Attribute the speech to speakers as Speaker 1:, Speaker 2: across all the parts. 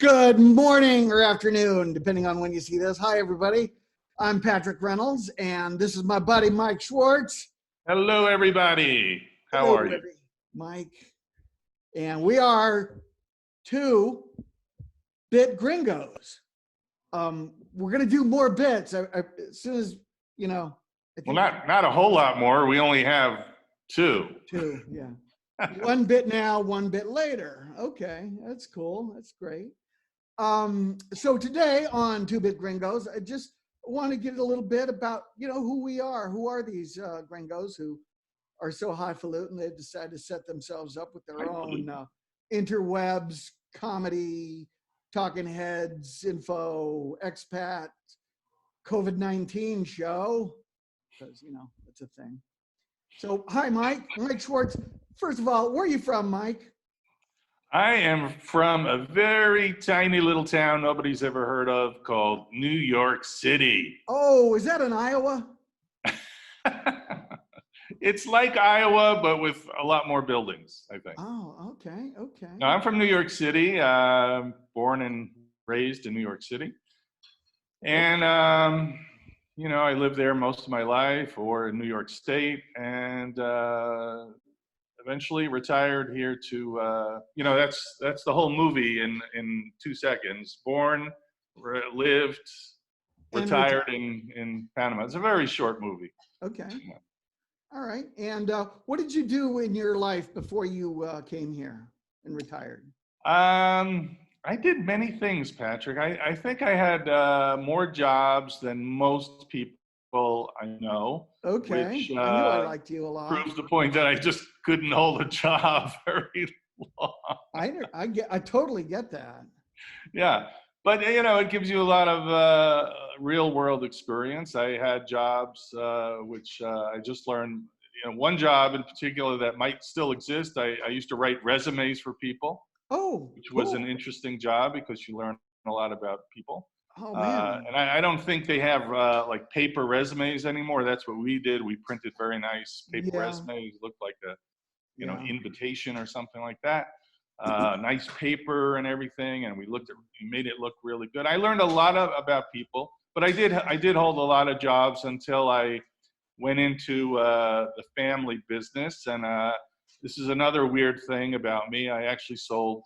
Speaker 1: Good morning or afternoon, depending on when you see this. Hi, everybody. I'm Patrick Reynolds, and this is my buddy, Mike Schwartz.
Speaker 2: Hello, everybody. How
Speaker 1: Hello,
Speaker 2: are you?
Speaker 1: Mike. And we are two Bit Gringos. We're going to do more bits as soon as, you know.
Speaker 2: Well, not a whole lot more. We only have two.
Speaker 1: Two, yeah. One bit now, one bit later. Okay, that's cool. That's great. So today on Two Bit Gringos, I just want to get a little bit about, who we are. Who are these gringos who are so highfalutin they decide to set themselves up with their own interwebs, comedy, talking heads, info, expat, COVID-19 show, because, it's a thing. So, hi, Mike Schwartz. First of all, where are you from, Mike?
Speaker 2: I am from a very tiny little town nobody's ever heard of called New York City.
Speaker 1: Oh, is that in Iowa?
Speaker 2: It's like Iowa, but with a lot more buildings, I think.
Speaker 1: Oh, okay.
Speaker 2: No, I'm from New York City, born and raised in New York City. And, I lived there most of my life, or in New York State, and eventually retired here to, that's the whole movie in 2 seconds. Born, lived, retired in Panama. It's a very short movie.
Speaker 1: Okay. Yeah. All right. And what did you do in your life before you came here and retired?
Speaker 2: I did many things, Patrick. I think I had more jobs than most people I know.
Speaker 1: Okay.
Speaker 2: Which,
Speaker 1: I knew I liked you a lot.
Speaker 2: Proves the point that I just couldn't hold a job very long.
Speaker 1: I totally get that.
Speaker 2: Yeah. But, it gives you a lot of real world experience. I had jobs which I just learned, one job in particular that might still exist. I used to write resumes for people.
Speaker 1: Oh,
Speaker 2: which
Speaker 1: cool.
Speaker 2: was an interesting job because you learn a lot about people.
Speaker 1: Oh, man.
Speaker 2: And I don't think they have like paper resumes anymore. That's what we did. We printed very nice paper resumes, looked like a, invitation or something like that. Nice paper and everything, and we made it look really good. I learned a lot about people, but I did hold a lot of jobs until I went into the family business. And this is another weird thing about me. I actually sold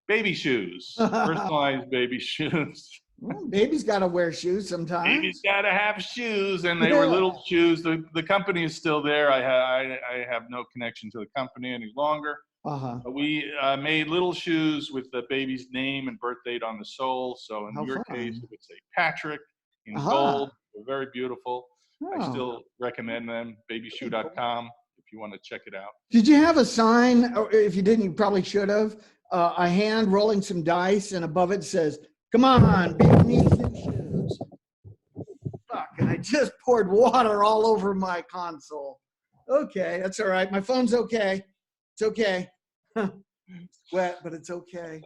Speaker 2: baby shoes, personalized baby shoes.
Speaker 1: Well, baby's got to wear shoes sometimes.
Speaker 2: Baby's got to have shoes, and they were little shoes. The company is still there. I have no connection to the company any longer. But we made little shoes with the baby's name and birth date on the sole. So in your case, it would say Patrick in gold. They're very beautiful. I still recommend them, babyshoe.com, if you want to check it out.
Speaker 1: Did you have a sign, or if you didn't, you probably should have, a hand rolling some dice, and above it says, "Come on, baby needs new shoes." Fuck, and I just poured water all over my console. Okay, that's all right. My phone's okay. It's okay. It's wet, but it's okay.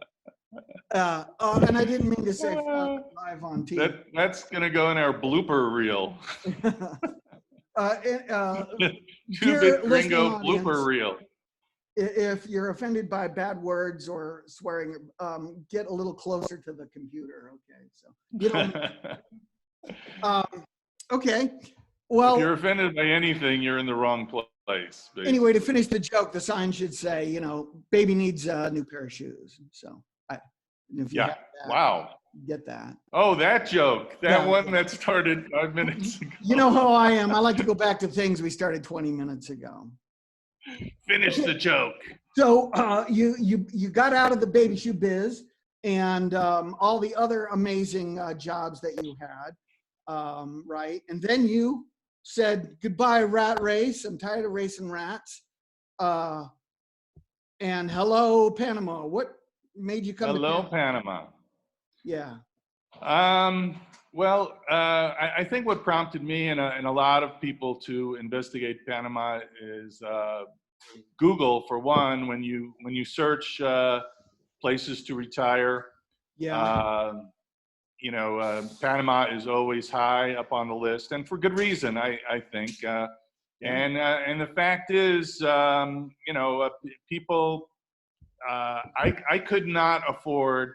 Speaker 1: And I didn't mean to say live on TV.
Speaker 2: That's going to go in our blooper reel. Two Bit Gringo blooper reel.
Speaker 1: If you're offended by bad words or swearing, get a little closer to the computer. Okay, so okay. Well,
Speaker 2: if you're offended by anything, you're in the wrong place. Basically.
Speaker 1: Anyway, to finish the joke, the sign should say, baby needs a new pair of shoes. So, if you have that,
Speaker 2: wow,
Speaker 1: get that.
Speaker 2: Oh, that joke, that one that started 5 minutes ago.
Speaker 1: You know how I am. I like to go back to things we started 20 minutes ago.
Speaker 2: Finish the joke.
Speaker 1: So you got out of the baby shoe biz and all the other amazing jobs that you had, right? And then you said, "Goodbye, rat race. I'm tired of racing rats." And hello, Panama. What made you come to Panama?
Speaker 2: Hello, Panama.
Speaker 1: Yeah.
Speaker 2: Well, I think what prompted me and a lot of people to investigate Panama is Google, for one. When you search places to retire, Panama is always high up on the list, and for good reason, I think. And the fact is, people, I could not afford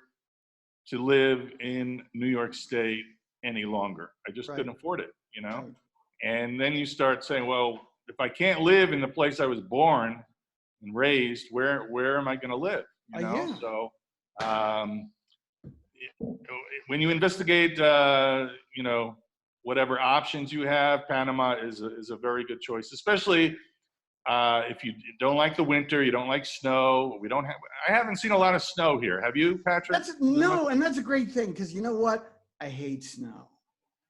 Speaker 2: to live in New York State any longer. I just
Speaker 1: Right.
Speaker 2: couldn't afford it, you know?
Speaker 1: Right.
Speaker 2: And then you start saying, well, if I can't live in the place I was born and raised, where am I going to live? You know?
Speaker 1: Yeah.
Speaker 2: So when you investigate, you know, whatever options you have, Panama is a very good choice, especially if you don't like the winter, you don't like snow. I haven't seen a lot of snow here. Have you, Patrick?
Speaker 1: And that's a great thing, because you know what? I hate snow.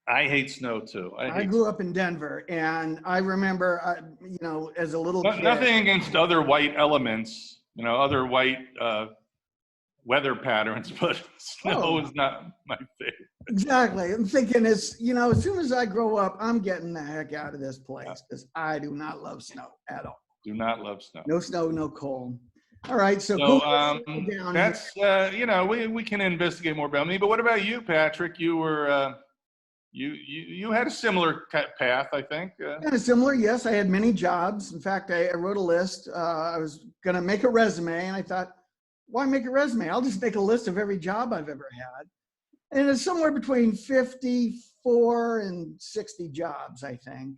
Speaker 2: I hate snow too.
Speaker 1: I grew up in Denver, and I remember, you know, as a little kid.
Speaker 2: Nothing against other white elements, you know, other white weather patterns, but snow is not my favorite.
Speaker 1: Exactly. I'm thinking, you know, as soon as I grow up, I'm getting the heck out of this place, because I do not love snow at all.
Speaker 2: Do not love snow.
Speaker 1: No snow, no cold. All right, so
Speaker 2: that's you know, we can investigate more about me. But what about you, Patrick? You were you had a similar path, I think.
Speaker 1: Kind of similar, yes. I had many jobs. In fact, I wrote a list. I was going to make a resume, and I thought, why make a resume? I'll just make a list of every job I've ever had. And it's somewhere between 54 and 60 jobs, I think.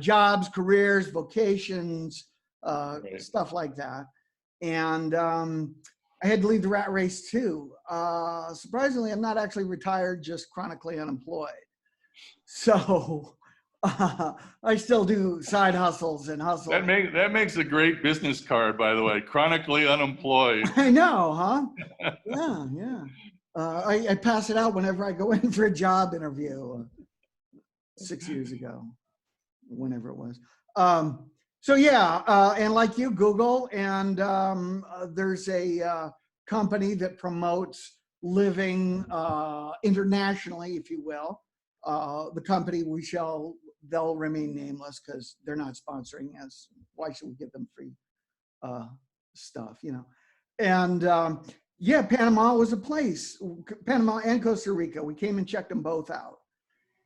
Speaker 1: Jobs, careers, vocations,
Speaker 2: Right.
Speaker 1: stuff like that. And I had to leave the rat race too. Surprisingly, I'm not actually retired, just chronically unemployed. So I still do side hustles and hustles.
Speaker 2: That makes a great business card, by the way. Chronically unemployed.
Speaker 1: I know, huh? Yeah. I pass it out whenever I go in for a job interview 6 years ago, whenever it was. So yeah, and like you, Google, and there's a company that promotes living internationally, if you will. The company they'll remain nameless because they're not sponsoring us. Why should we give them free stuff, you know? And yeah, Panama was a place. Panama and Costa Rica. We came and checked them both out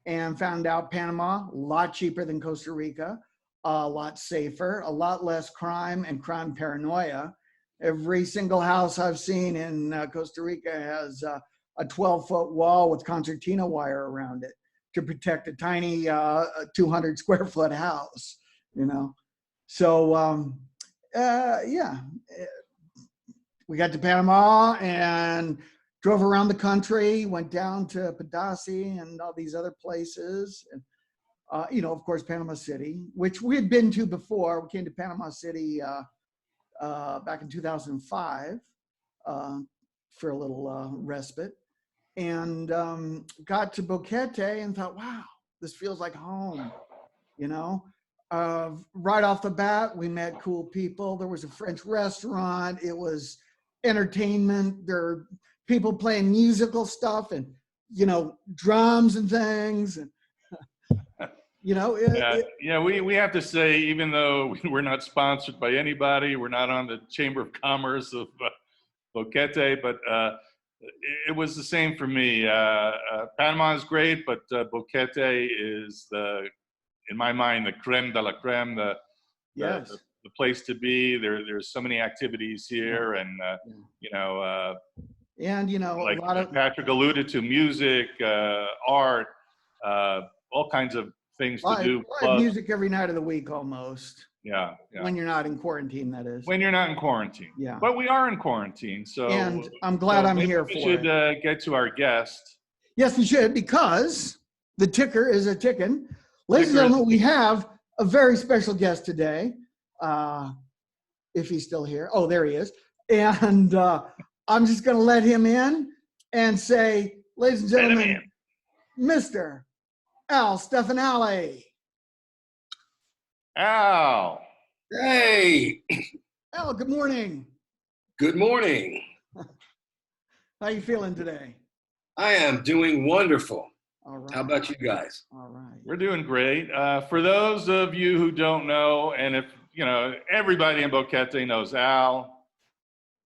Speaker 1: and found out Panama, a lot cheaper than Costa Rica, a lot safer, a lot less crime and crime paranoia. Every single house I've seen in Costa Rica has a 12-foot wall with concertina wire around it to protect a tiny 200 square foot house, you know? So yeah, we got to Panama and drove around the country, went down to Padasi and all these other places. And, you know, of course, Panama City, which we had been to before. We came to Panama City back in 2005 for a little respite, and got to Boquete and thought, wow, this feels like home, you know? Right off the bat, we met cool people. There was a French restaurant. It was entertainment. There are people playing musical stuff and, you know, drums and things. And, you know,
Speaker 2: we have to say, even though we're not sponsored by anybody, we're not on the Chamber of Commerce of Boquete, but it was the same for me. Panama is great, but Boquete is in my mind, the creme de la creme, the place to be. There's so many activities here, and you know,
Speaker 1: and you know,
Speaker 2: like
Speaker 1: a lot of
Speaker 2: Patrick alluded to, music, art, all kinds of things to do.
Speaker 1: Live music every night of the week, almost.
Speaker 2: Yeah.
Speaker 1: When you're not in quarantine, that is.
Speaker 2: When you're not in quarantine.
Speaker 1: Yeah.
Speaker 2: But we are in quarantine, so.
Speaker 1: And I'm glad I'm here for it.
Speaker 2: We should get to our guest.
Speaker 1: Yes, we should, because the ticker is a ticking. Ladies and gentlemen, we have a very special guest today. If he's still here. Oh, there he is. And I'm just going to let him in and say, ladies and gentlemen, Mr. Al Stefanelli.
Speaker 2: Al.
Speaker 3: Hey.
Speaker 1: Al, good morning.
Speaker 3: Good morning.
Speaker 1: How you feeling today?
Speaker 3: I am doing wonderful.
Speaker 1: All right.
Speaker 3: How about you guys?
Speaker 1: All right.
Speaker 2: We're doing great. For those of you who don't know, and if, you know, everybody in Boquete knows Al.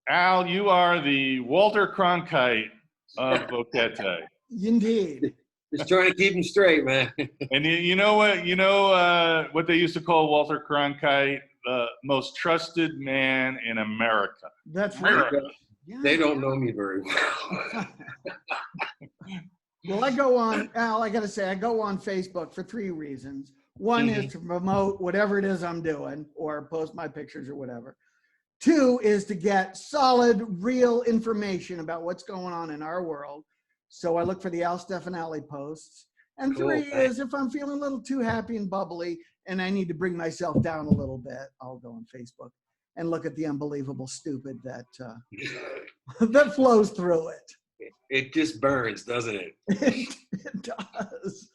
Speaker 2: Al, you are the Walter Cronkite of Boquete.
Speaker 1: Indeed.
Speaker 3: Just trying to keep them straight, man.
Speaker 2: And you know what? You know what they used to call Walter Cronkite? The most trusted man in America.
Speaker 1: That's right. Yeah.
Speaker 3: They don't know me very well.
Speaker 1: Well, I go on, Al, I got to say, I go on Facebook for 3 reasons. One is to promote whatever it is I'm doing or post my pictures or whatever. 2 is to get solid, real information about what's going on in our world. So I look for the Al Stefanelli posts. And
Speaker 3: Cool,
Speaker 1: 3
Speaker 3: thanks.
Speaker 1: is if I'm feeling a little too happy and bubbly and I need to bring myself down a little bit, I'll go on Facebook and look at the unbelievable stupid that that flows through it.
Speaker 3: It just burns, doesn't it?
Speaker 1: It does.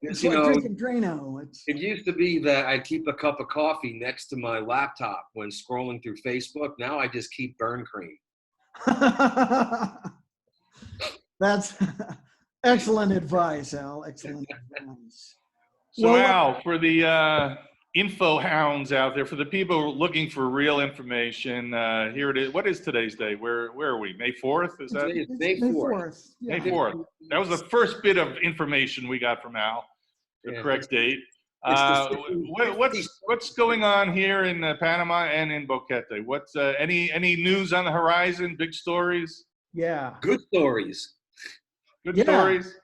Speaker 1: It's
Speaker 3: You
Speaker 1: like
Speaker 3: know,
Speaker 1: drinking Drano.
Speaker 3: it used to be that I'd keep a cup of coffee next to my laptop when scrolling through Facebook. Now I just keep burn cream.
Speaker 1: That's excellent advice, Al. Excellent advice.
Speaker 2: So
Speaker 1: Well,
Speaker 2: Al, for the info hounds out there, for the people looking for real information, here it is. What is today's day? Where are we? May 4th? Is that
Speaker 3: Today is
Speaker 1: It's
Speaker 3: May 4th.
Speaker 1: Yeah.
Speaker 2: May 4th? That was the first bit of information we got from Al, the
Speaker 3: Yeah.
Speaker 2: correct date.
Speaker 3: It's the
Speaker 2: What's going on here in Panama and in Boquete? What's any news on the horizon? Big stories?
Speaker 1: Yeah.
Speaker 3: Good stories.
Speaker 2: Good
Speaker 1: Yeah.
Speaker 2: stories?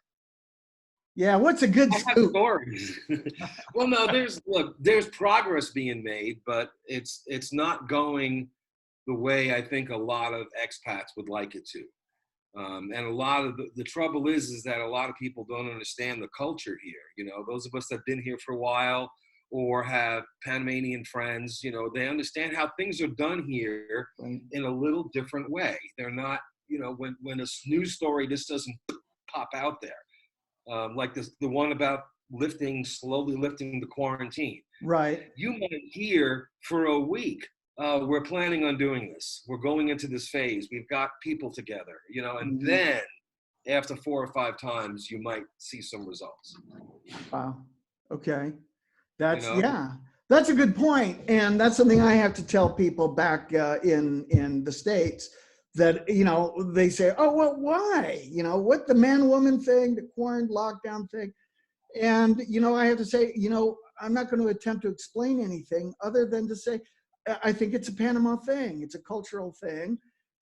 Speaker 1: Yeah. What's a good
Speaker 3: I have
Speaker 1: scoop?
Speaker 3: stories. Well, no, there's progress being made, but it's not going the way I think a lot of expats would like it to. And a lot of the trouble is that a lot of people don't understand the culture here. You know, those of us that have been here for a while or have Panamanian friends, you know, they understand how things are done here
Speaker 1: Right.
Speaker 3: in a little different way. They're not, you know, when a news story just doesn't pop out there. Like the one about slowly lifting the quarantine.
Speaker 1: Right.
Speaker 3: You might hear for a week, we're planning on doing this. We're going into this phase. We've got people together, you know, and then after 4 or 5 times, you might see some results.
Speaker 1: Wow. Okay. That's,
Speaker 3: You know?
Speaker 1: yeah, that's a good point. And that's something I have to tell people back in the States that, you know, they say, oh, well, why? You know, what the man-woman thing, the quarantine lockdown thing. And, you know, I have to say, you know, I'm not going to attempt to explain anything other than to say, I think it's a Panama thing. It's a cultural thing.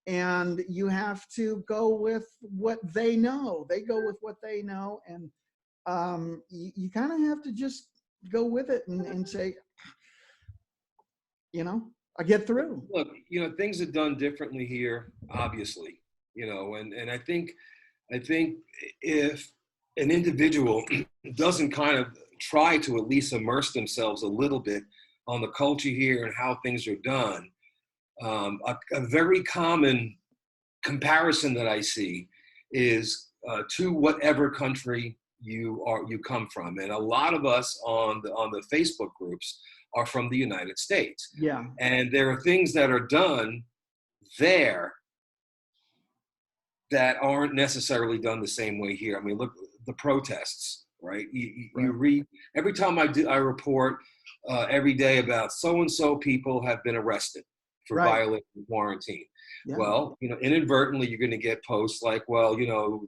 Speaker 1: And you have to go with what they know. They go with what they know. And you kind of have to just go with it and say, you know, I get through.
Speaker 3: Look, you know, things are done differently here, obviously, you know, and I think if an individual doesn't kind of try to at least immerse themselves a little bit on the culture here and how things are done, a very common comparison that I see is to whatever country you come from, and a lot of us on the Facebook groups are from the United States.
Speaker 1: Yeah.
Speaker 3: And there are things that are done there that aren't necessarily done the same way here. I mean, look, the protests, right? You read, every time I report every day about so-and-so people have been arrested for violating quarantine. Yeah. Well, you know, inadvertently, you're going to get posts like, well, you know,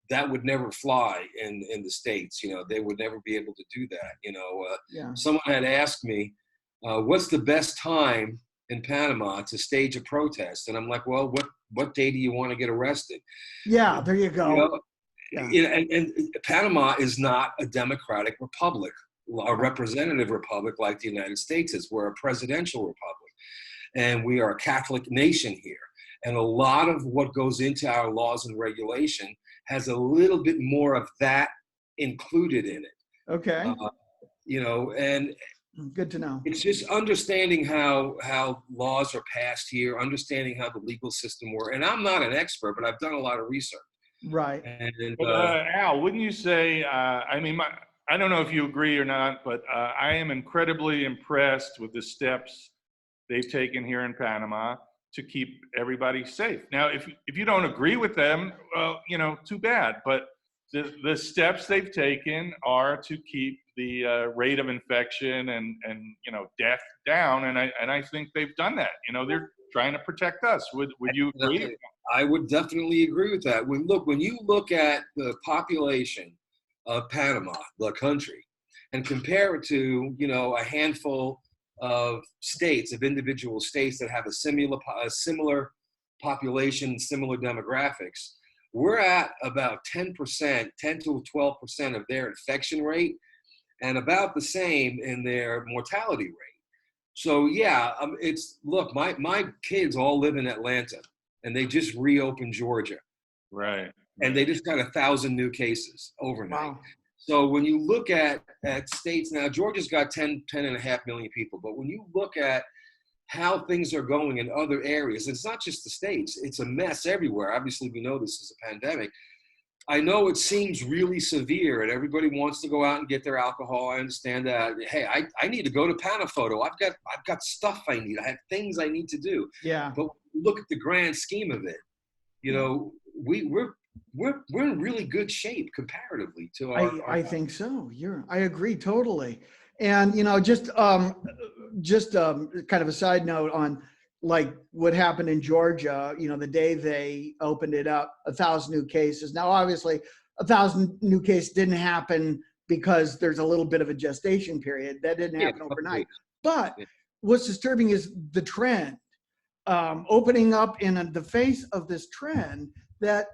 Speaker 3: that would never fly in the States. You know, they would never be able to do that. You know, someone had asked me, what's the best time in Panama to stage a protest? And I'm like, well, what day do you want to get arrested?
Speaker 1: Yeah, there you go.
Speaker 3: You know, and Panama is not a democratic republic, a representative republic like the United States is. We're a presidential republic, and we are a Catholic nation here. And a lot of what goes into our laws and regulation has a little bit more of that included in it.
Speaker 1: Okay.
Speaker 3: You know, and
Speaker 1: good to know.
Speaker 3: It's just understanding how laws are passed here, understanding how the legal system works. And I'm not an expert, but I've done a lot of research.
Speaker 1: Right.
Speaker 3: And,
Speaker 2: Al, wouldn't you say, I mean, I don't know if you agree or not, but I am incredibly impressed with the steps they've taken here in Panama to keep everybody safe. Now, if you don't agree with them, well, you know, too bad. But the steps they've taken are to keep the rate of infection and you know, death down, and I think they've done that. You know, they're trying to protect us. Would you agree?
Speaker 3: I would definitely agree with that. When you look at the population of Panama, the country, and compare it to, you know, a handful of states, of individual states that have a similar population, similar demographics, we're at about 10%, 10 to 12% of their infection rate, and about the same in their mortality rate. So yeah, look, my kids all live in Atlanta, and they just reopened Georgia.
Speaker 2: Right.
Speaker 3: And they just got 1,000 new cases overnight.
Speaker 1: Wow.
Speaker 3: So when you look at states now, Georgia's got 10.5 million people. But when you look at how things are going in other areas, it's not just the states, it's a mess everywhere. Obviously, we know this is a pandemic. I know it seems really severe and everybody wants to go out and get their alcohol. I understand that. Hey, I need to go to Panama. I've got stuff I need. I have things I need to do.
Speaker 1: Yeah.
Speaker 3: But look at the grand scheme of it. You know, we're in really good shape comparatively to our.
Speaker 1: I think so. I agree totally. And you know, just kind of a side note on like what happened in Georgia. You know, the day they opened it up, 1,000 new cases. Now, obviously, 1,000 new cases didn't happen because there's a little bit of a gestation period. That didn't happen overnight. But what's disturbing is the trend. Opening up in the face of this trend that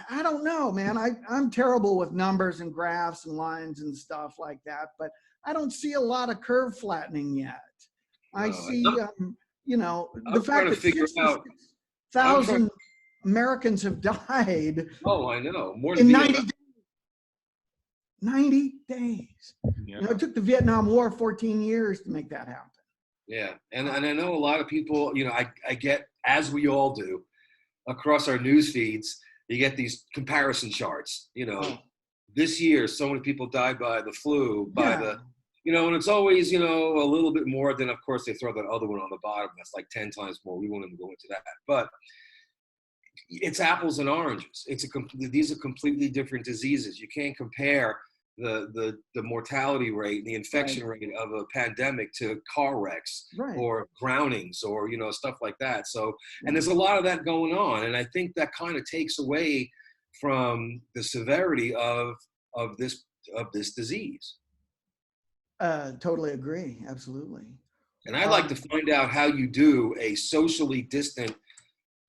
Speaker 1: I don't know, man. I'm terrible with numbers and graphs and lines and stuff like that, but I don't see a lot of curve flattening yet. I see, you know, the fact that 66,000 Americans have died.
Speaker 3: Oh, I know. More than
Speaker 1: in 90 days. 90 days.
Speaker 2: Yeah.
Speaker 1: You know, it took the Vietnam War 14 years to make that happen.
Speaker 3: Yeah, and I know a lot of people, you know, I get, as we all do, across our news feeds, you get these comparison charts. You know, this year, so many people died by the flu, you know, and it's always, you know, a little bit more. Then, of course, they throw that other one on the bottom. That's like 10 times more. We won't even go into that. But it's apples and oranges. These are completely different diseases. You can't compare the mortality rate and the infection rate of a pandemic to car wrecks or drownings or, you know, stuff like that. So, and there's a lot of that going on. And I think that kind of takes away from the severity of this disease.
Speaker 1: Totally agree. Absolutely.
Speaker 3: And I'd like to find out how you do a socially distant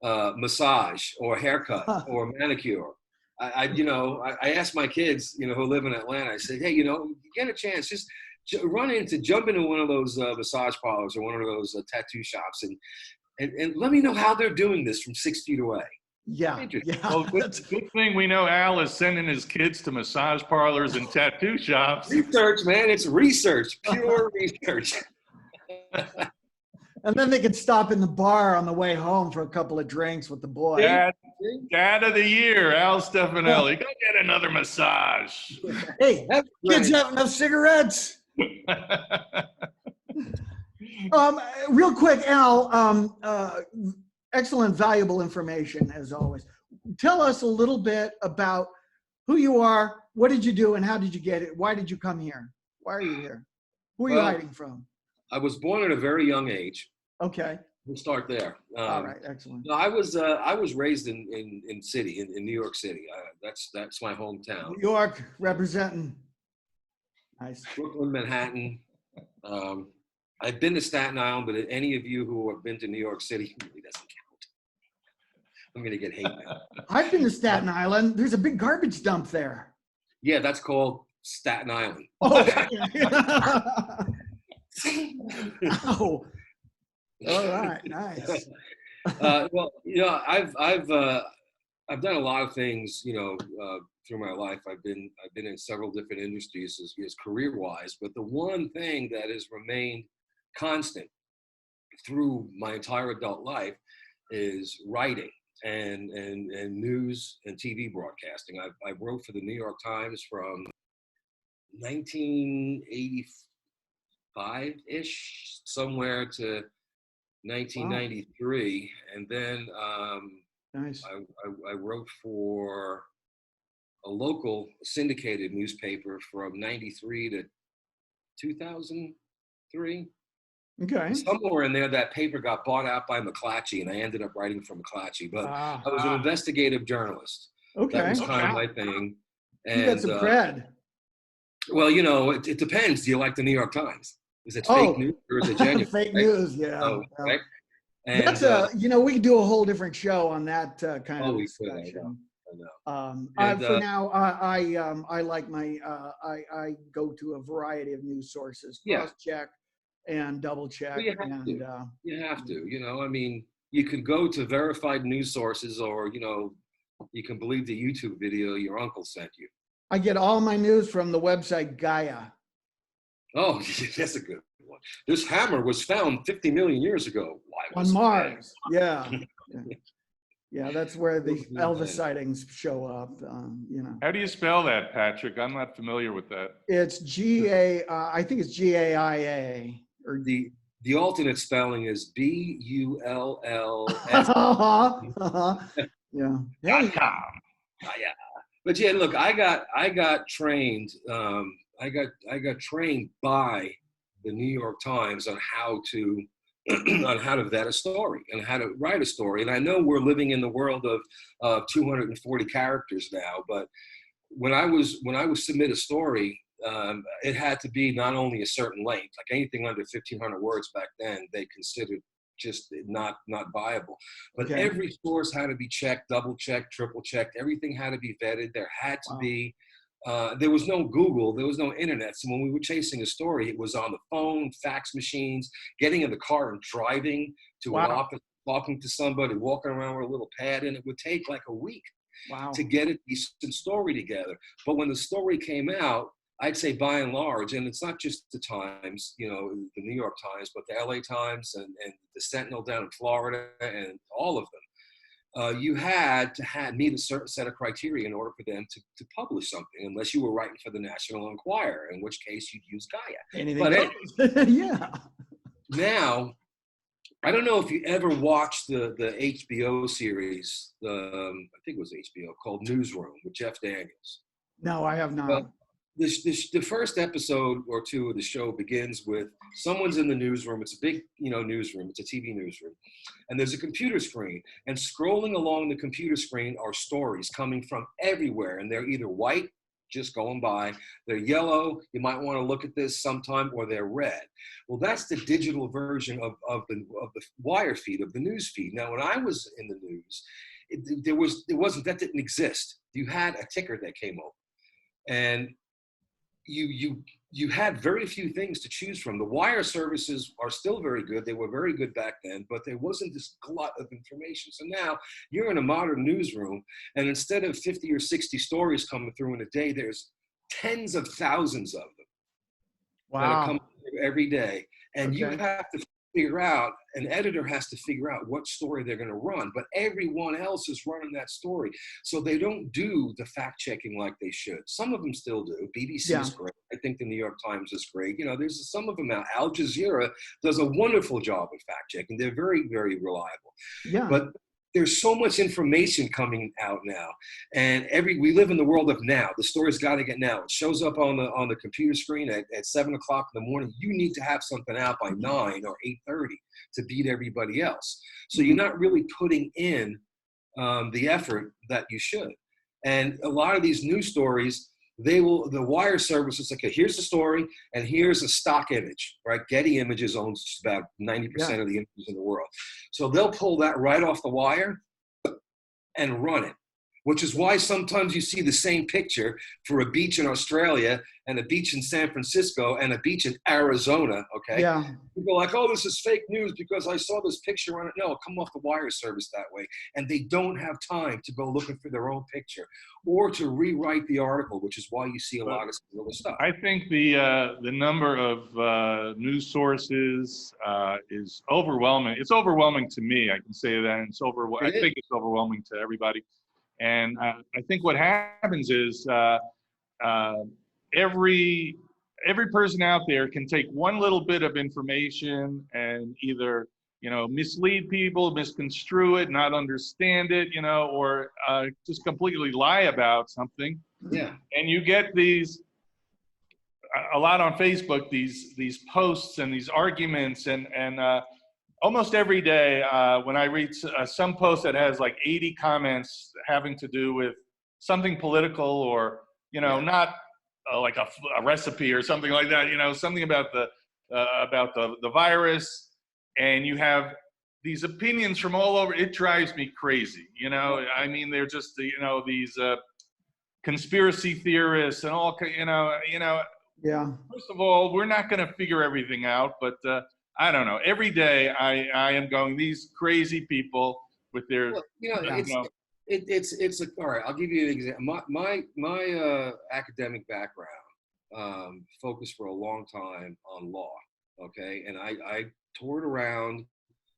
Speaker 3: massage or haircut or manicure. I asked my kids, you know, who live in Atlanta, I said, hey, you know, you get a chance, just jump into one of those massage parlors or one of those tattoo shops and let me know how they're doing this from 6 feet away.
Speaker 1: Yeah.
Speaker 2: Well, good thing we know Al is sending his kids to massage parlors and tattoo shops.
Speaker 3: Research, man. It's research, pure research.
Speaker 1: And then they could stop in the bar on the way home for a couple of drinks with the boy.
Speaker 2: Dad of the year, Al Stefanelli. Go get another massage.
Speaker 1: Hey, kids have enough cigarettes. Real quick, Al, excellent, valuable information as always. Tell us a little bit about who you are, what did you do, and how did you get it? Why did you come here? Why are you here? Who are you hiding from?
Speaker 3: I was born at a very young age.
Speaker 1: Okay.
Speaker 3: We'll start there.
Speaker 1: All right, excellent.
Speaker 3: No, I was raised in New York City. That's my hometown.
Speaker 1: New York representing. Nice.
Speaker 3: Brooklyn, Manhattan. I've been to Staten Island, but any of you who have been to New York City really doesn't count. I'm gonna get hate now.
Speaker 1: I've been to Staten Island. There's a big garbage dump there.
Speaker 3: Yeah, that's called Staten Island.
Speaker 1: Oh. All right, nice.
Speaker 3: Well, you know, I've done a lot of things, you know, through my life. I've been in several different industries as career-wise, but the one thing that has remained constant through my entire adult life is writing and news and TV broadcasting. I wrote for the New York Times from 1985-ish somewhere to 1993, and then
Speaker 1: nice.
Speaker 3: I wrote for a local syndicated newspaper from 93 to 2003.
Speaker 1: Okay.
Speaker 3: Somewhere in there, that paper got bought out by McClatchy, and I ended up writing for McClatchy. But I was an investigative journalist.
Speaker 1: Okay.
Speaker 3: That was kind of my thing. And,
Speaker 1: you got some cred.
Speaker 3: Well, you know, it depends. Do you like the New York Times? Is it fake news or is it genuine?
Speaker 1: Fake news, yeah.
Speaker 3: Right? And
Speaker 1: That's we could do a whole different show on that kind of discussion.
Speaker 3: I know.
Speaker 1: For now, I like I go to a variety of news sources, cross check and double check.
Speaker 3: Well, you have to. I mean, you can go to verified news sources, or you can believe the YouTube video your uncle sent you.
Speaker 1: I get all my news from the website Gaia.
Speaker 3: Oh, that's a good one. This hammer was found 50 million years ago. Why was
Speaker 1: on Mars? Yeah. Yeah, that's where the Elvis sightings show up.
Speaker 2: How do you spell that, Patrick? I'm not familiar with that.
Speaker 1: It's I think it's GAIA. Or
Speaker 3: the alternate spelling is BULLS.
Speaker 1: Yeah.
Speaker 3: .com. Yeah. But yeah, look, I got trained. I got trained by the New York Times on how to vet a story and how to write a story. And I know we're living in the world of 240 characters now, but when I would submit a story, it had to be not only a certain length, like anything under 1,500 words back then, they considered just not viable. But every source had to be checked, double checked, triple checked. Everything had to be vetted. There had to be. There was no Google, there was no internet. So when we were chasing a story, it was on the phone, fax machines, getting in the car and driving to an office, talking to somebody, walking around with a little pad, and it would take like a week to get a decent story together. But when the story came out, I'd say by and large, and it's not just the Times, the New York Times, but the LA Times and the Sentinel down in Florida and all of them, you had to meet a certain set of criteria in order for them to publish something, unless you were writing for the National Enquirer, in which case you'd use Gaia.
Speaker 1: Yeah.
Speaker 3: Now, I don't know if you ever watched the HBO series, I think it was HBO, called Newsroom with Jeff Daniels.
Speaker 1: No, I have not.
Speaker 3: The first episode or two of the show begins with someone's in the newsroom. It's a big, newsroom. It's a TV newsroom. And there's a computer screen. And scrolling along the computer screen are stories coming from everywhere. And they're either white, just going by. They're yellow. You might want to look at this sometime, or they're red. Well, that's the digital version of the wire feed, of the news feed. Now, when I was in the news, that didn't exist. You had a ticker that came over. And you had very few things to choose from. The wire services are still very good. They were very good back then, but there wasn't this glut of information. So now you're in a modern newsroom, and instead of 50 or 60 stories coming through in a day, there's tens of thousands of them that are coming through every day. And you have to figure out, an editor has to figure out what story they're going to run, but everyone else is running that story. So they don't do the fact checking like they should. Some of them still do. BBC is great. I think the New York Times is great. There's some of them out. Al Jazeera does a wonderful job of fact checking. They're very, very reliable. Yeah. But there's so much information coming out now, and we live in the world of now. The story's got to get now. It shows up on the computer screen at 7 o'clock in the morning. You need to have something out by 9 or 8:30 to beat everybody else. So you're not really putting in the effort that you should. And a lot of these news stories, the wire service is like, here's the story, and here's a stock image, right? Getty Images owns just about 90% of the images in the world. So they'll pull that right off the wire and run it, which is why sometimes you see the same picture for a beach in Australia and a beach in San Francisco and a beach in Arizona, okay? Yeah. People are like, oh, this is fake news because I saw this picture on it. No, come off the wire service that way. And they don't have time to go looking for their own picture or to rewrite the article, which is why you see a lot of similar stuff.
Speaker 2: I think the number of news sources is overwhelming. It's overwhelming to me, I can say that. And I think it's overwhelming to everybody. And I think what happens is every person out there can take one little bit of information and either mislead people, misconstrue it, not understand it, or just completely lie about something.
Speaker 3: Yeah.
Speaker 2: And you get a lot on Facebook, these posts and these arguments and almost every day when I read some post that has like 80 comments having to do with something political or, not like a recipe or something like that, something about the virus, and you have these opinions from all over. It drives me crazy. You know, I mean, they're just, you know, these conspiracy theorists and all, you know.
Speaker 1: Yeah.
Speaker 2: First of all, we're not going to figure everything out, but I don't know. Every day I am going, these crazy people with their,
Speaker 3: Well, you know,
Speaker 2: you know,
Speaker 3: it's a, all right. I'll give you an example. My academic background focused for a long time on law. Okay, and I toured around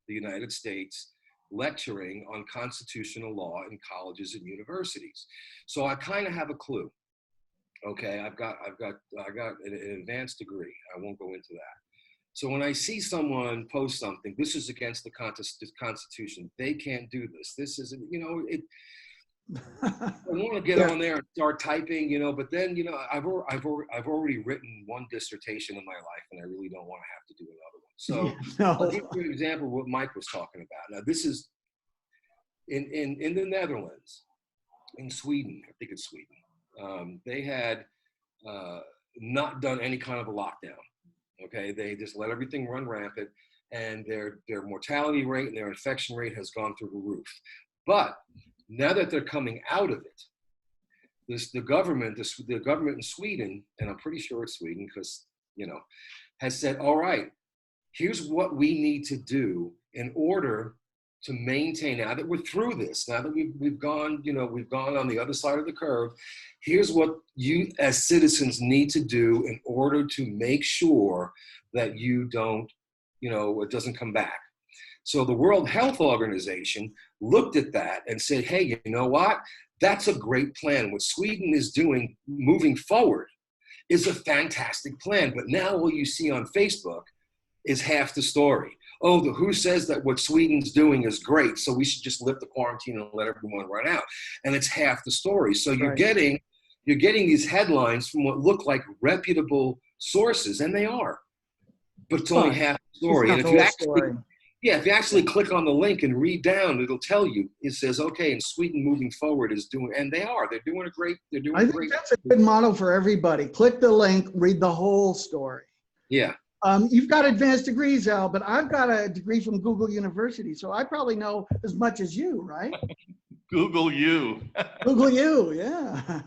Speaker 3: the United States lecturing on constitutional law in colleges and universities. So I kind of have a clue. Okay, I got an advanced degree. I won't go into that. So when I see someone post something, this is against the Constitution. They can't do this. This isn't, you know, it. I want to get on there and start typing, you know, but then, you know, I've already written one dissertation in my life, and I really don't want to have to do another one. So I'll give you an example of what Mike was talking about. Now, this is in the Netherlands, in Sweden. I think it's Sweden. They had not done any kind of a lockdown. Okay, they just let everything run rampant, and their mortality rate and their infection rate has gone through the roof. But now that they're coming out of it, the government in Sweden, and I'm pretty sure it's Sweden because, you know, has said, all right, here's what we need to do in order to maintain, now that we're through this, now that we've gone, you know, we've gone on the other side of the curve, here's what you as citizens need to do in order to make sure that you don't, you know, it doesn't come back. So the World Health Organization looked at that and said, hey, you know what? That's a great plan. What Sweden is doing moving forward is a fantastic plan. But now what you see on Facebook is half the story. Oh, who says that what Sweden's doing is great, so we should just lift the quarantine and let everyone run out? And it's half the story. So you're getting these headlines from what look like reputable sources, and they are, but it's only half the story. And if you actually click on the link and read down, it'll tell you. It says, okay, and Sweden moving forward is doing, and they're doing a great.
Speaker 1: I think that's a good model for everybody. Click the link, read the whole story.
Speaker 3: Yeah.
Speaker 1: You've got advanced degrees, Al, but I've got a degree from Google University, so I probably know as much as you, right?
Speaker 2: Google you.
Speaker 1: Google you, yeah.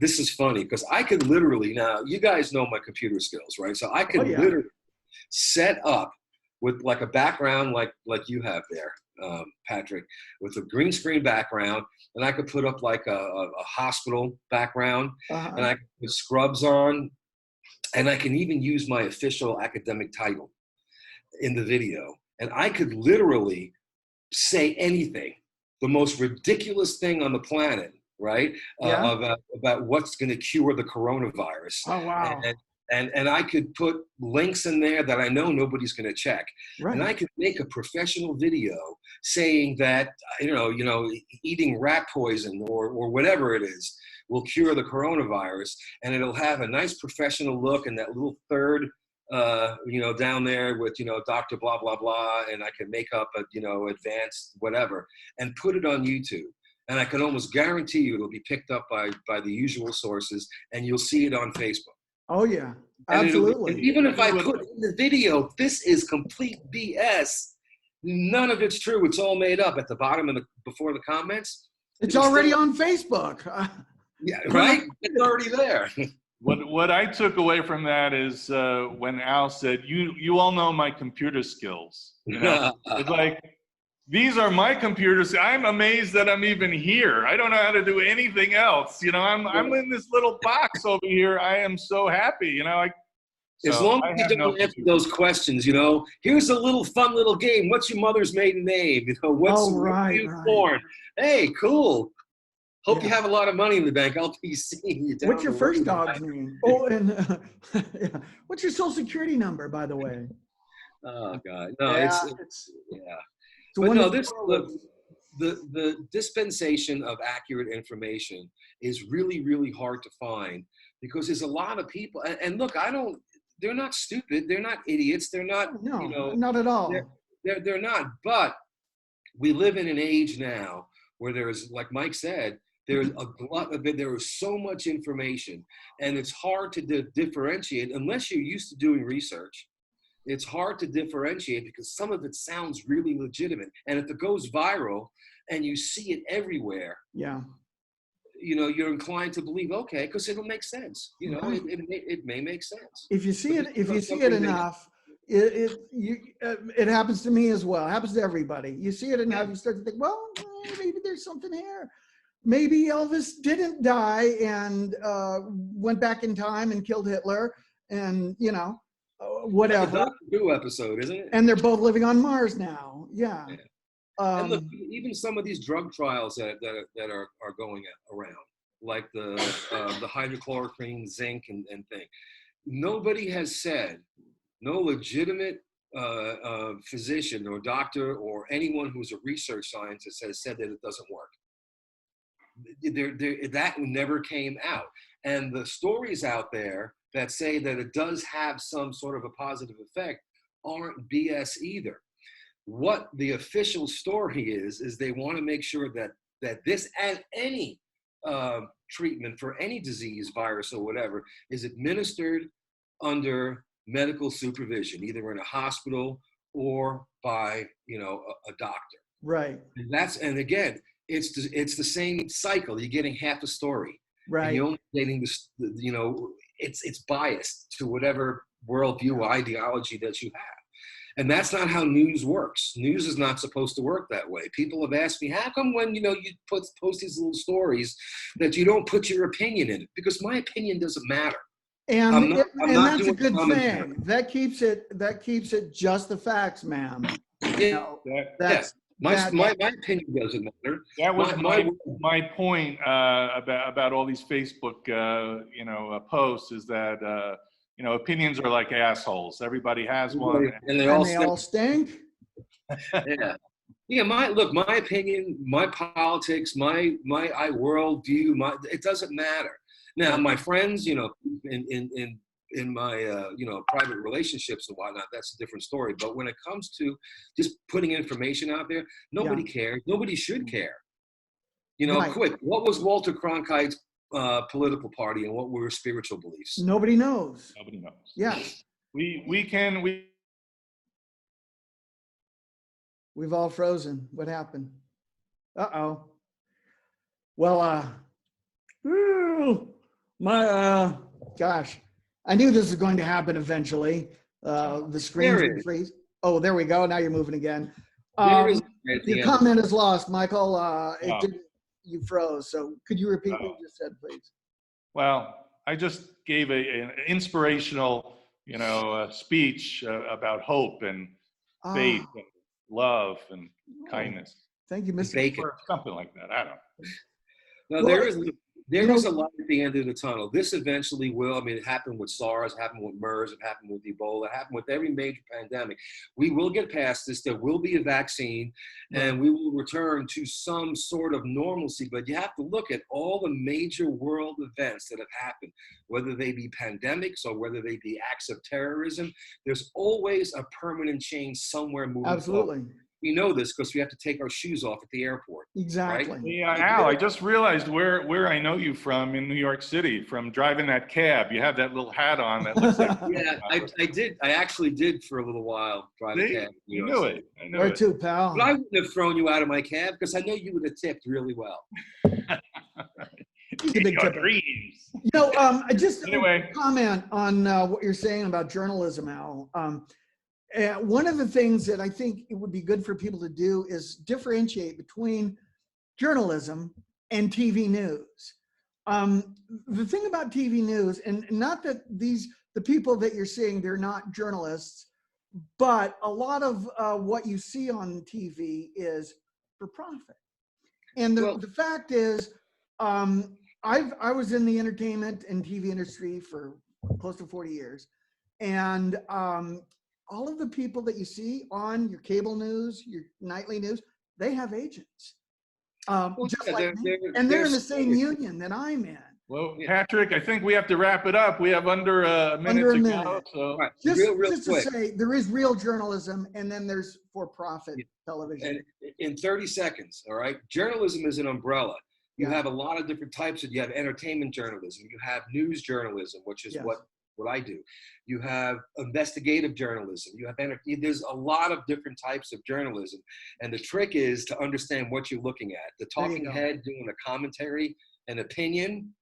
Speaker 3: This is funny because I could literally, now you guys know my computer skills, right? So I could literally set up with like a background like you have there, Patrick, with a green screen background, and I could put up like a hospital background, and I could put scrubs on. And I can even use my official academic title in the video. And I could literally say anything, the most ridiculous thing on the planet, right? About what's going to cure the coronavirus.
Speaker 1: Oh, wow.
Speaker 3: And I could put links in there that I know nobody's going to check.
Speaker 1: Right.
Speaker 3: And I could make a professional video saying that, you know, eating rat poison or whatever it is will cure the coronavirus, and it'll have a nice professional look and that little third, you know, down there with, you know, Dr. blah, blah, blah, and I can make up a, you know, advanced whatever and put it on YouTube. And I can almost guarantee you it'll be picked up by the usual sources, and you'll see it on Facebook.
Speaker 1: Oh, yeah, absolutely.
Speaker 3: Even if I put in the video, this is complete BS, none of it's true. It's all made up at the bottom and before the comments.
Speaker 1: It's already on Facebook.
Speaker 3: Yeah, right? It's already there.
Speaker 2: What I took away from that is when Al said, you all know my computer skills. You know? It's like, these are my computers. I'm amazed that I'm even here. I don't know how to do anything else. You know, I'm in this little box over here. I am so happy, you know.
Speaker 3: As long as you don't answer those questions, you know, here's a little fun little game. What's your mother's maiden name? You know, what's born? Hey, cool. Hope you have a lot of money in the bank. I'll be seeing you down.
Speaker 1: What's your first dog's name? Oh, and what's your social security number, by the way?
Speaker 3: Oh God, no, it's
Speaker 1: But
Speaker 3: no, the dispensation of accurate information is really, really hard to find because there's a lot of people. And look, they're not stupid. They're not idiots. They're not.
Speaker 1: No,
Speaker 3: you know,
Speaker 1: not at all.
Speaker 3: They're not. But we live in an age now where there is, like Mike said, there's a lot of it. There is so much information, and it's hard to differentiate unless you're used to doing research. it's hard to differentiate because some of it sounds really legitimate. And if it goes viral and you see it everywhere,
Speaker 1: Yeah.
Speaker 3: you know, you're inclined to believe, okay, because it'll make sense. You know,
Speaker 1: Right.
Speaker 3: it may make sense.
Speaker 1: If you see
Speaker 3: But
Speaker 1: it, if you see it enough, it happens to me as well. It happens to everybody. You see it enough, you start to think, well, maybe there's something here. Maybe Elvis didn't die and went back in time and killed Hitler, and you know, whatever.
Speaker 3: It's a Doctor Who episode, isn't it?
Speaker 1: And they're both living on Mars now. Yeah.
Speaker 3: And look, even some of these drug trials that are going around, like the hydrochloroquine, zinc, and thing. Nobody has said, no legitimate physician or doctor or anyone who's a research scientist has said that it doesn't work. That never came out. And the stories out there that say that it does have some sort of a positive effect aren't BS either. What the official story is they want to make sure that this and any treatment for any disease, virus or whatever, is administered under medical supervision, either in a hospital or by, you know, a doctor.
Speaker 1: Right.
Speaker 3: And again, it's the same cycle. You're getting half the story.
Speaker 1: Right.
Speaker 3: And you're only getting this, you know, it's biased to whatever worldview ideology that you have. And that's not how news works. News is not supposed to work that way. People have asked me, how come when, you know, you post these little stories that you don't put your opinion in it? Because my opinion doesn't matter.
Speaker 1: And that's a good thing. That keeps it just the facts, ma'am. You know,
Speaker 3: yes. My opinion doesn't matter.
Speaker 2: That was my point about all these Facebook posts, is that you know, opinions are like assholes. Everybody has one,
Speaker 3: and they all
Speaker 1: stink.
Speaker 3: Yeah. My opinion, my politics, my worldview, it doesn't matter. Now, my friends, you know, in my you know, private relationships and whatnot, that's a different story. But when it comes to just putting information out there, nobody cares. Nobody should care. You know, quick. What was Walter Cronkite's political party, and what were his spiritual beliefs?
Speaker 1: Nobody knows.
Speaker 2: Nobody knows.
Speaker 1: Yeah. We've all frozen. What happened? Uh-oh. Well, gosh, I knew this was going to happen eventually. The screen's gonna freeze. Oh, there we go. Now you're moving again. Your comment is lost, Michael. You froze. So could you repeat what you just said, please?
Speaker 2: Well, I just gave an inspirational, you know, speech about hope and faith and love and kindness.
Speaker 1: Thank you, Mr.
Speaker 2: Bacon. Or something like that. I don't know.
Speaker 3: No, there is a light at the end of the tunnel. This eventually will. I mean, it happened with SARS, it happened with MERS, it happened with Ebola, it happened with every major pandemic. We will get past this. There will be a vaccine, and we will return to some sort of normalcy. But you have to look at all the major world events that have happened, whether they be pandemics or whether they be acts of terrorism. There's always a permanent change somewhere moving
Speaker 1: Absolutely.
Speaker 3: forward. We know this because we have to take our shoes off at the airport.
Speaker 1: Exactly.
Speaker 3: Right?
Speaker 2: Yeah, Al, I just realized where I know you from in New York City, from driving that cab. You have that little hat on that looks like.
Speaker 3: Yeah, I did. I actually did for a little while drive a cab.
Speaker 2: You knew it. I knew
Speaker 1: Where
Speaker 2: it.
Speaker 1: to, pal?
Speaker 3: But I wouldn't have thrown you out of my cab because I know you would have tipped really well.
Speaker 1: He's a big tipper.
Speaker 2: Dreams.
Speaker 1: You know, just
Speaker 2: Anyway.
Speaker 1: a comment on what you're saying about journalism, Al. One of the things that I think it would be good for people to do is differentiate between journalism and TV news. The thing about TV news, and not that the people that you're seeing, they're not journalists, but a lot of what you see on TV is for profit. And the fact is, I was in the entertainment and TV industry for close to 40 years. And all of the people that you see on your cable news, your nightly news, they have agents. Just like me. And they're in the same union that I'm in.
Speaker 2: Well, Patrick, I think we have to wrap it up. We have under a minute to go. So.
Speaker 3: Right.
Speaker 1: Just
Speaker 3: quick.
Speaker 1: to say, there is real journalism, and then there's for-profit television.
Speaker 3: And in 30 seconds, all right? Journalism is an umbrella. You have a lot of different types. You have entertainment journalism. You have news journalism, which is what what I do. You have investigative journalism. You have there's a lot of different types of journalism, and the trick is to understand what you're looking at. The talking head doing a commentary, an opinion,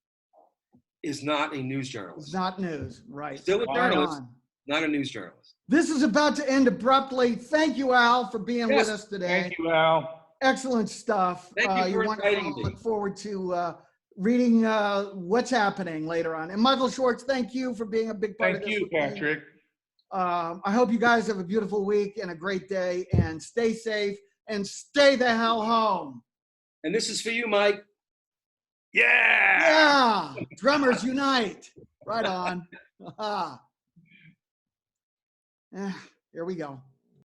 Speaker 3: is not a news journalist.
Speaker 1: It's not news, right?
Speaker 3: Still a journalist, not a news journalist.
Speaker 1: This is about to end abruptly. Thank you, Al, for being with us today.
Speaker 2: Thank you, Al.
Speaker 1: Excellent stuff.
Speaker 3: Thank you for inviting me.
Speaker 1: Look forward to reading what's happening later on. And Michael Schwartz, thank you for being a big part of this.
Speaker 2: Thank you, Patrick.
Speaker 1: I hope you guys have a beautiful week and a great day, and stay safe and stay the hell home.
Speaker 3: And this is for you, Mike.
Speaker 2: Yeah.
Speaker 1: Yeah. Drummers unite. Right on. Here we go.